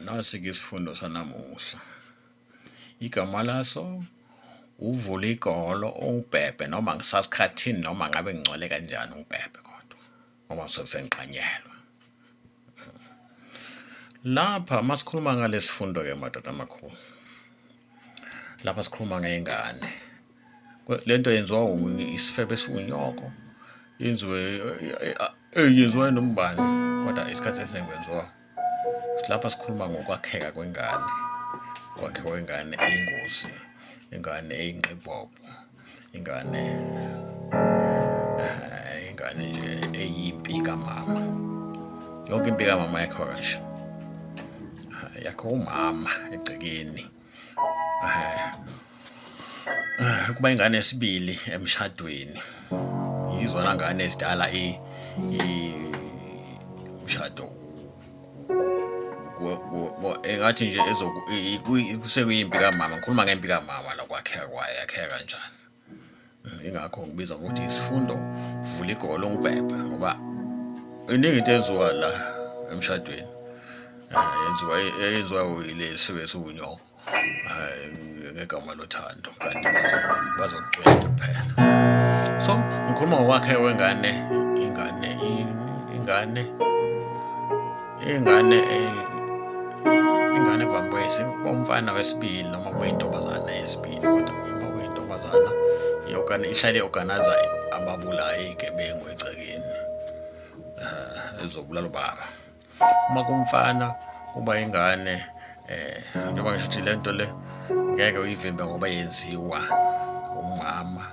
Nasi-ke isifundo sanamuhla. Igama laso uvula igolo ungibhebhe noma ngisasikhathini noma ngabe ngingcwele kanjani ungibhebhe kodwa ngoba sekusengiqanyelwa. Lapha masikhuluma ngalesifundo ke madoda amakhulu. Lapha sikhuluma ngezingane. Lento yenziwa isifebe esiwunyoko yenziwa nombani kodwa isikhathi esiningi kwenziwa lapha sikhuluma ngokwakheka kwengane. Ukwakhiwa kwengane eyingozi, ingane eyinqibobho, ingane nje eyimpika-mama. Yonke impika-mama yakho kasho yakho umama egcekeni. Kuba ingane yesibili emshadweni yizona ngane ezidala umshado engathi nje kusekuyimpika-mama. Ngikhuluma ngempika-mama la kwakheka kwayo yakheka kanjani. Ingakho ngibiza ngokuthi isifundo vula igolo ungibhebhe ngoba iningi into eyenziwa la emshadweni yenziwa ile sibe siwunyoko ngegama lothando kanti bazogcwele kuphela. So ngikhuluma ngokwakheka kwengane, ingane vambayisi umfana wesibili noma kuyintombazana yesibili kodwa uma kuyintombazana ihlale organize ababulayo izigebengu egcekeni ezobulala ubaba. Uma kumfana kuba ingane njengoba ngisho ukuthi lento le ngeke uyivimbe ngoba yenziwa umama.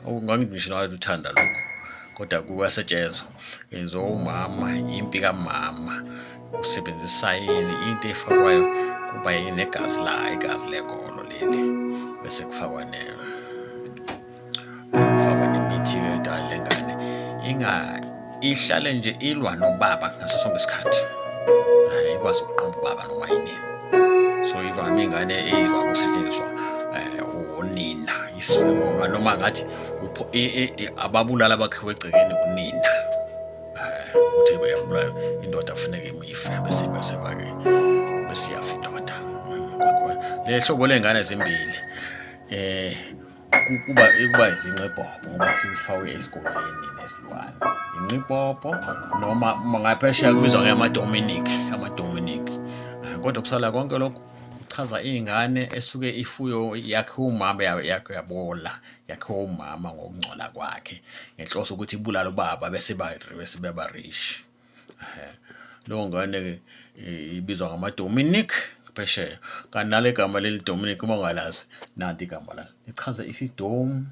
Ungangisho nawe uthanda lokho kodwa kuyasetshenzwa yenziwa umama, impika-mama. Usebenzisa into efakwayo kuba yinegazi igazi legolo leli bese kufakwa nemithi edala lengane ihlale nje ilwa nobaba ngaso sonke isikhathi. Ikwazi ukuqamba ubaba noma yini. So ivame ingane eyivame ukusetshenziswa unina isifungo noma ngathi ababulala bakhiwe egcekeni unina. Ukuthi bayabulala indoda afuneka imife bese yafa indoda. Le hlobo lengane ezimbili kuba izinqibobho ngoba ifakwe esikoleni nesilwane. Inqibobho noma ngaphesheya kubizwa ngama-Dominic. Kodwa kusala konke lokho kuchaza ingane esuke ifuyo yakhe umama yabola yakhe umama ngokungcola kwakhe ngenhloso ukuthi ibulala ubaba bese beba rich. Lo ngane ibizwa ngama-Dominic phesheya. Kanti nale gama leli Dominic uma ungalazi nanti igama la lichaza isidom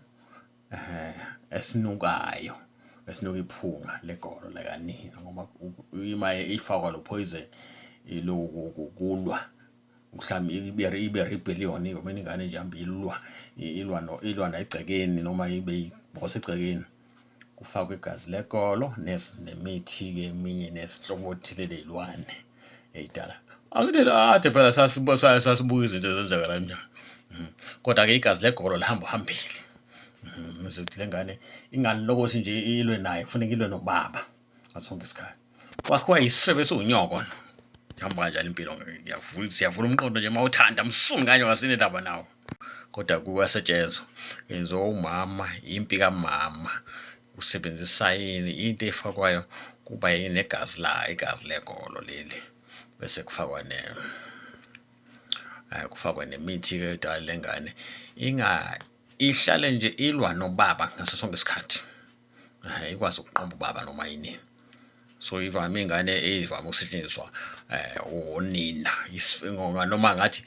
esinukayo esinuka iphunga legolo lakanina ngoba ima ifakwa lo poison kulwa mhlawumbe ibe rebellion mina ingane nje ihamba ilwa negcekeni noma ibe ibhosa egcekeni kufakwa igazi legolo nemithi ke eminye nesihlobothi lelilwane eyidala. Akuthi ade phela sasibuka izinto ezenzeka la njani. Kodwa ke igazi legolo lihamba hambile. Ngizothi lengane ingane lokothi nje ilwe naye kufanele ilwe nobaba ngasonke isikhathi. Kwakhiwa isifebe esiwunyoko. Ihamba kanjalo impilo siyavula umqondo nje mawuthanda msumi kanye ngasinendaba nawo. Kodwa kuyasetshenzwa yenziwa umama, impika-mama. Usebenzisa into efakwayo kuba yinegazi igazi legolo leli bese kufakwa nemithi edala lengane ihlale nje ilwa nobaba ngaso sonke isikhathi. Ikwazi ukuqamba ubaba noma yini. So ivame ingane eyivame ukusetshenziswa unina isifungo noma ngathi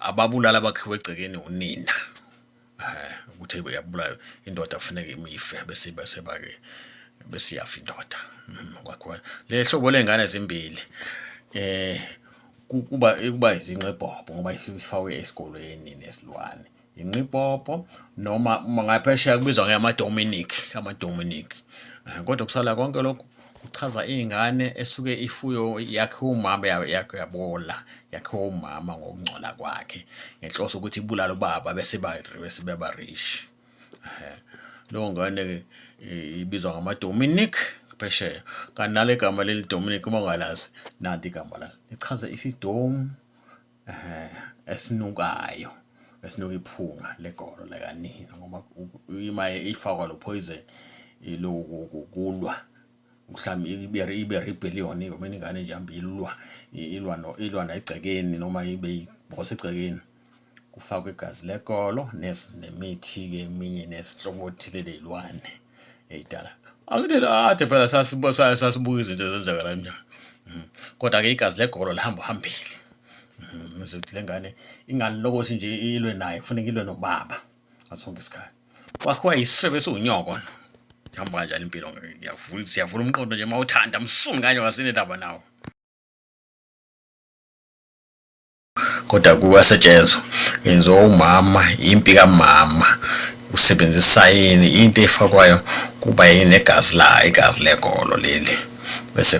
ababulala bakhiwe egcekeni unina. Ukuthi bayabulala indoda afuneka imife bese yafa indoda. Kwakho le hlobo lengane ezimbili kuba izinqibobho ngoba ifakwe esikoleni nesilwane. Inqibobho noma ngaphesheya kubizwa ngama-Dominic. Kodwa kusala konke lokho kuchaza ingane esuke ifuyo yakhe umama yabola yakhe umama ngokungcola kwakhe ngenhloso ukuthi ibulala ubaba bese beba rich. Lo ngane ibizwa ngama-Dominic phesheya kanti nale gama leli Dominic uma ungalazi nanti igama la lichaza isidomu esinukayo esinuka iphunga legolo lakanina ngoba ima ifakwa lo poison kulwa mhlawumbe ibe rebellion noma ingane nje ihamba ilwa egcekeni noma ibe ibhosa egcekeni kufakwa igazi legolo nemithi ke eminye nesihlobothi lelilwane eyidala akudela ade phela sasibuka izinto ezenzeka la njani kodwa ke igazi legolo lihamba hambile ngizothi lengane ingane lokuthi nje ilwe naye kufanele ilwe nobaba ngasonke isikhathi kwakhiwa isifebe esiunyoko hamba kanjalo impilo siyavula umqondo nje mawuthanda msumi kanye ngasinendaba nawo kodwa kuyasetshenzwa yenziwa umama IMPIKAMAMA usebenzisa yini into efakwayo kuba yini igazi legolo leli bese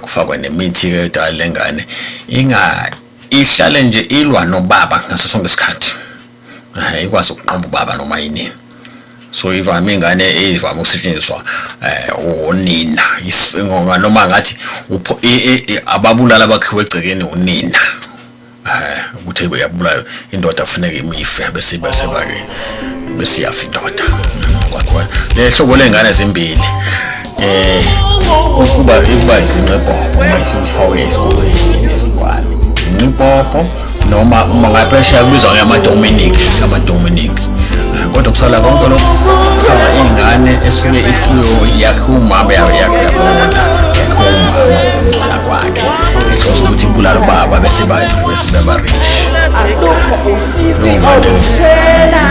kufakwa nemithi ke edala lengane ihlale nje ilwa nobaba ngaso sonke isikhathi ikwazi ukuqamba ubaba noma yini so ivame ingane evame ukusetshenziswa unina isifengonga noma ngathi ababulala bakhiwe egcekeni unina ukuthi uyabulala indoda afuneka imife bese ke bese yafa indoda kwakhona le hlobo lengane ezimbili kuba izinqebo mayifakwe esikoleni nezilwane inqibopho noma uma ngaphesheya kubizwa ngama-Dominic kodwa kusala konke lokho chaza ingane esuke ifuyo yakhe umama yabona kwakhe esokuthi ukuthi ibulala ubaba bese beba rich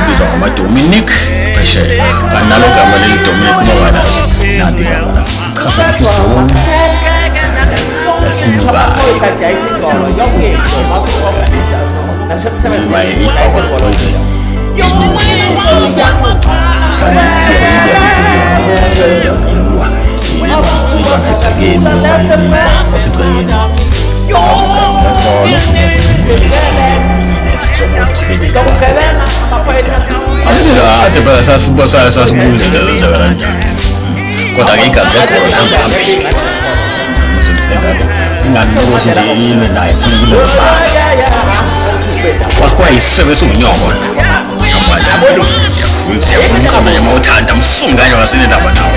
bizwa ngama-Dominic phesheya kanti nalo gama leli Dominic uma ungalazi nanti igama la chaza isidomu esinukayo ifakwa lo poison kodwa ke igazi legolo lihamba hambile ingane lokuthi nje ilwe naye kwakhiwa isifebe esiunyoko hamba nje siyavula umqondo nje mawuthanda msumi kanye ngasinendaba nawo